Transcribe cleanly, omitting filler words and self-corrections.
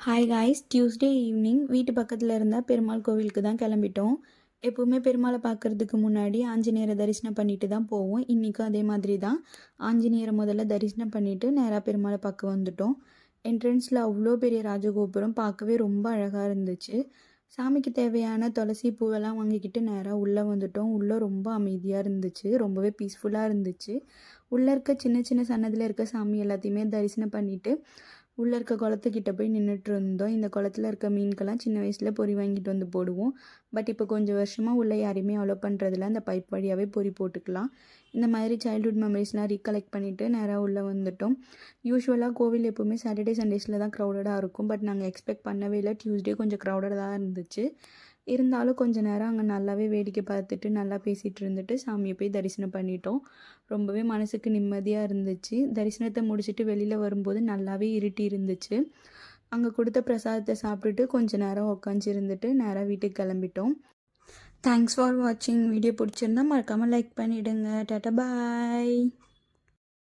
Hi guys, Tuesday evening வீட்டு பக்கத்தில் இருந்தால் பெருமாள் கோவிலுக்கு தான் கிளம்பிட்டோம். எப்போவுமே பெருமாளை பார்க்குறதுக்கு முன்னாடி ஆஞ்சநேயரை தரிசனம் பண்ணிட்டு தான் போவோம். இன்றைக்கும் அதே மாதிரி தான் ஆஞ்சநேயரை முதல்ல தரிசனம் பண்ணிவிட்டு நேராக பெருமாளை பார்க்க வந்துட்டோம். என்ட்ரன்ஸில் அவ்வளோ பெரிய ராஜகோபுரம் பார்க்கவே ரொம்ப அழகாக இருந்துச்சு. சாமிக்கு தேவையான துளசி பூவெல்லாம் வாங்கிக்கிட்டு நேராக உள்ளே வந்துட்டோம். உள்ளே ரொம்ப அமைதியாக இருந்துச்சு, ரொம்பவே பீஸ்ஃபுல்லாக இருந்துச்சு. உள்ளே இருக்க சின்ன சின்ன சன்னதில் இருக்க சாமி எல்லாத்தையுமே தரிசனம் பண்ணிவிட்டு உள்ளே இருக்க குளத்துக்கிட்ட போய் நின்றுட்டு இருந்தோம். இந்த குளத்துல இருக்க மீன்கெல்லாம் சின்ன வயசில் பொறி வாங்கிட்டு வந்து போடுவோம். பட் இப்போ கொஞ்சம் வருஷமாக உள்ளே யாரையுமே அலோ பண்ணுறதில்ல. அந்த பைப் வழியாகவே பொறி போட்டுக்கலாம். இந்த மாதிரி சைல்ட்ஹுட் மெமரிஸ்லாம் ரீகலெக்ட் பண்ணிவிட்டு நேராக உள்ளே வந்துட்டோம். யூஸ்வலாக கோவில் எப்போவுமே சாட்டர்டே சண்டேஸில் தான் க்ரௌடடாக இருக்கும். பட் நாங்கள் எக்ஸ்பெக்ட் பண்ணவே இல்லை. டியூஸ்டே கொஞ்சம் க்ரௌடடாக இருந்துச்சு. இருந்தாலும் கொஞ்ச நேரம் அங்கே நல்லாவே வேடிக்கை பார்த்துட்டு நல்லா பேசிகிட்டு இருந்துட்டு சாமியை போய் தரிசனம் பண்ணிட்டோம். ரொம்பவே மனசுக்கு நிம்மதியாக இருந்துச்சு. தரிசனத்தை முடிச்சுட்டு வெளியில் வரும்போது நல்லாவே இருட்டி இருந்துச்சு. அங்கே கொடுத்த பிரசாதத்தை சாப்பிட்டுட்டு கொஞ்ச நேரம் உட்காந்து இருந்துட்டு நேராக வீட்டுக்கு கிளம்பிட்டோம். தேங்க்ஸ் ஃபார் வாட்சிங். வீடியோ பிடிச்சிருந்தா மறக்காமல் லைக் பண்ணிவிடுங்க. டாட்டா பாய்.